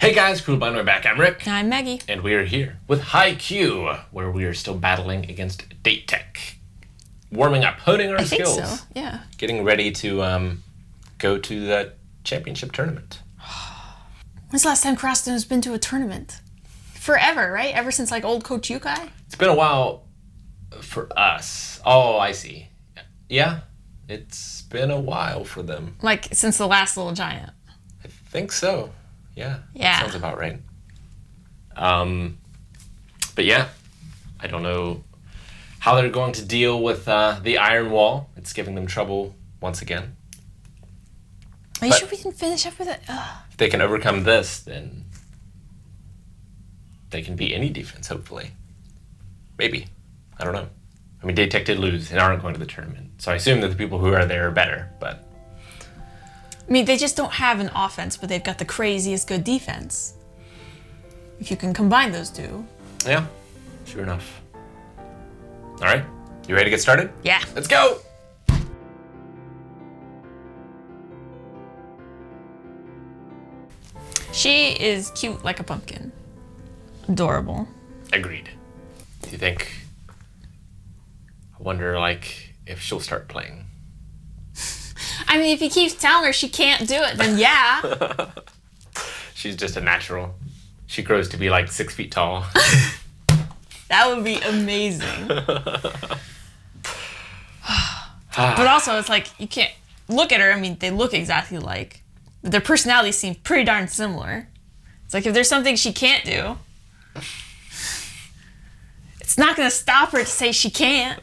Hey guys, Cool Blind, we're back. I'm Rick. I'm Maggie. And we are here with Haikyuu, where we are still battling against date tech. Warming up, honing our skills. I think so, yeah. Getting ready to go to the championship tournament. When's the last time Crosstown's been to a tournament? Forever, right? Ever since like old Coach Yukai? It's been a while for us. Oh, I see. Yeah, it's been a while for them. Like since the last Little Giant. I think so. Yeah. Yeah. Sounds about right. But yeah, I don't know how they're going to deal with the Iron Wall. It's giving them trouble once again. Are you sure we can finish up with it? If they can overcome this, then they can beat any defense, hopefully. Maybe. I don't know. I mean, Date Tech did lose and aren't going to the tournament. So I assume that the people who are there are better, but... I mean, they just don't have an offense, but they've got the craziest good defense. If you can combine those two. Yeah, sure enough. All right, you ready to get started? Yeah. Let's go! She is cute like a pumpkin. Adorable. Agreed. Do you think... I wonder, like, if she'll start playing. I mean, if he keeps telling her she can't do it, then yeah. She's just a natural. She grows to be like 6 feet tall. That would be amazing. But also, it's like, you can't look at her. I mean, they look exactly alike. But their personalities seem pretty darn similar. It's like, if there's something she can't do, it's not going to stop her to say she can't.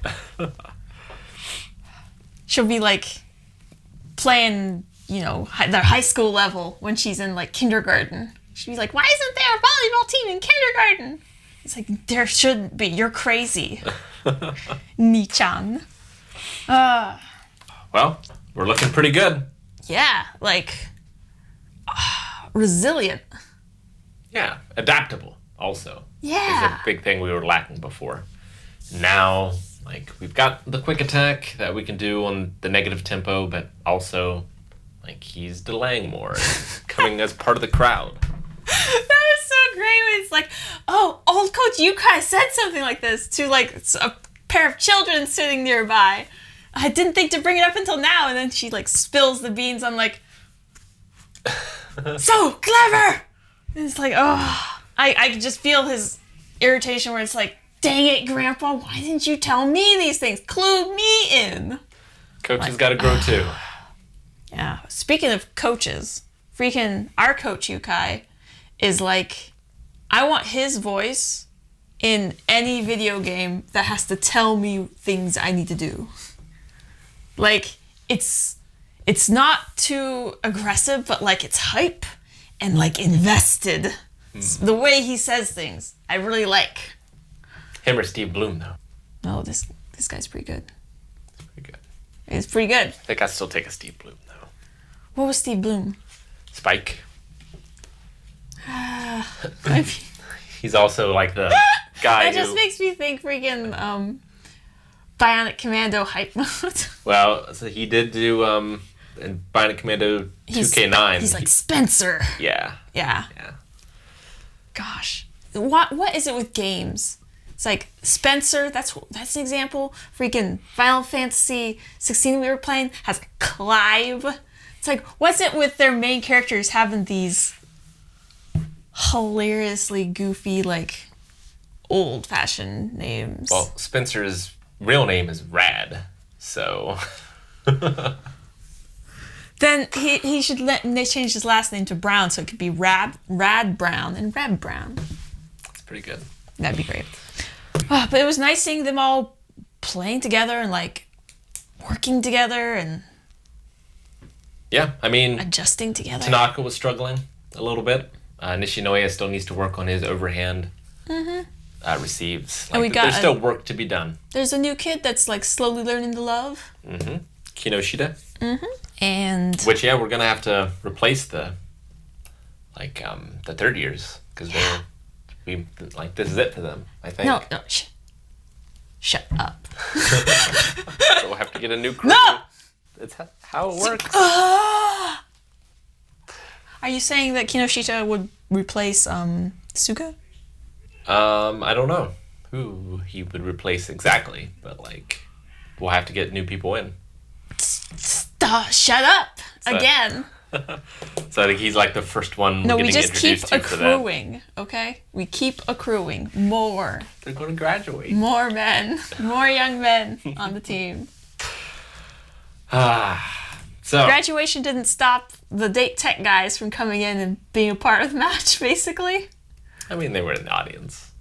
She'll be like... playing, you know, their high school level when she's in, like, kindergarten. She'd be like, why isn't there a volleyball team in kindergarten? It's like, there shouldn't be. You're crazy. Ni-chan. Well, we're looking pretty good. Yeah, like, resilient. Yeah, adaptable also. Yeah. Is a big thing we were lacking before. Now... like, we've got the quick attack that we can do on the negative tempo, but also, like, he's delaying more, coming as part of the crowd. That is so great when it's like, oh, old Coach Yukai said something like this to, like, a pair of children sitting nearby. I didn't think to bring it up until now, and then she, like, spills the beans. I'm like, so clever! And it's like, oh, I could just feel his irritation where it's like, dang it, Grandpa, why didn't you tell me these things? Clue me in. Coach has got to grow too. Yeah. Speaking of coaches, freaking our Coach Yukai is like, I want his voice in any video game that has to tell me things I need to do. Like, it's not too aggressive, but like it's hype and like invested. The way he says things, I really like. Him or Steve Bloom, though? No, this guy's pretty good. It's pretty good. He's pretty good. I think I'd still take a Steve Bloom, though. What was Steve Bloom? Spike. He's also like the guy That just makes me think freaking Bionic Commando hype mode. Well, so he did do in Bionic Commando 2K9. He's like Spencer. Yeah. Yeah. Gosh. What is it with games? It's like Spencer, that's an example. Freaking Final Fantasy 16 we were playing has Clive. It's like, what's it with their main characters having these hilariously goofy, like, old-fashioned names? Well, Spencer's real name is Rad, so... Then he should they change his last name to Brown so it could be Rad Brown and Rab Brown. That's pretty good. That'd be great. But it was nice seeing them all playing together and like working together and yeah, I mean, adjusting together. Tanaka was struggling a little bit. Nishinoya still needs to work on his overhand receives. Like, there's still work to be done. There's a new kid that's like slowly learning to love. Kinoshita. And which we're gonna have to replace the third years because this is it for them. I think. No, shut up. So we'll have to get a new crew. No! That's how it works. I Are you saying that Kinoshita would replace Suga? I don't know who he would replace exactly, but like we'll have to get new people in. Stop! Shut up again. So I think he's like the first one. No, we getting just keep introduced to for that. accruing. Okay, we keep accruing more. They're going to graduate. More men, more young men on the team. So Graduation didn't stop the date tech guys from coming in and being a part of the match, basically. I mean, they were in the audience,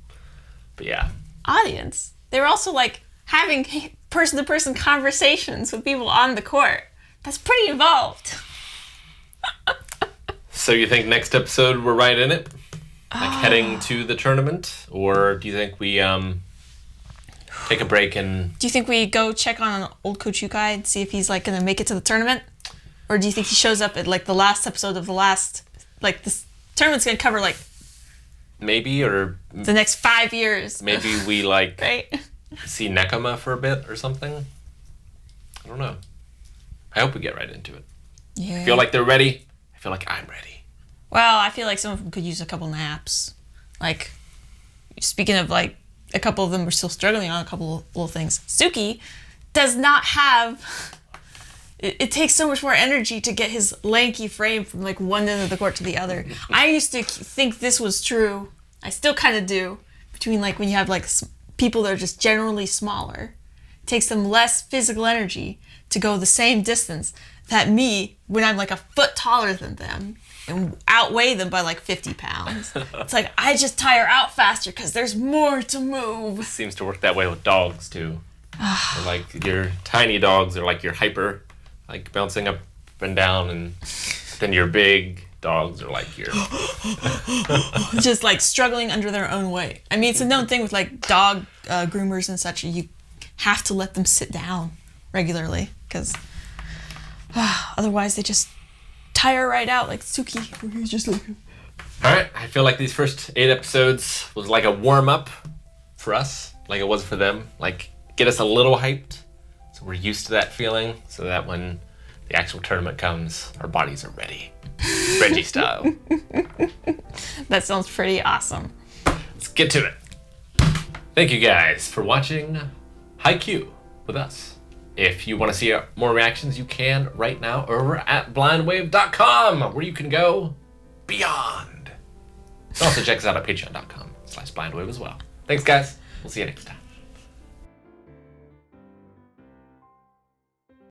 but yeah. Audience. They were also like having person-to-person conversations with people on the court. That's pretty involved. So you think next episode we're right in it, like heading to the tournament, or do you think we take a break and? Do you think we go check on old Coach Yukai and see if he's like gonna make it to the tournament? Or do you think he shows up at like the last episode of the last, like this tournament's gonna cover like maybe, or the next 5 years? Maybe we like right? see Nekama for a bit or something. I don't know. I hope we get right into it. Yeah. I feel like they're ready. I feel like I'm ready. Well, I feel like some of them could use a couple naps. Like, speaking of like, a couple of them are still struggling on a couple of little things. Tsukki does not have. It takes so much more energy to get his lanky frame from like one end of the court to the other. I used to think this was true. I still kind of do. Between like when you have like people that are just generally smaller, it takes them less physical energy to go the same distance that me when I'm like a foot taller than them and outweigh them by like 50 pounds. It's like I just tire out faster because there's more to move. Seems to work that way with dogs too. Like your tiny dogs are like your hyper, like bouncing up and down, and then your big dogs are like your just like struggling under their own weight. I mean, it's a known thing with like dog groomers and such. You have to let them sit down regularly because otherwise they just tire right out like Tsukki. He's just like. All right, I feel like these first 8 episodes was like a warm up for us, like it was for them. Like get us a little hyped, so we're used to that feeling, so that when the actual tournament comes, our bodies are ready, Reggie style. That sounds pretty awesome. Let's get to it. Thank you guys for watching Haikyuu with us. If you want to see more reactions, you can right now over at blindwave.com, where you can go beyond. Also check us out at patreon.com/blindwave as well. Thanks guys. We'll see you next time.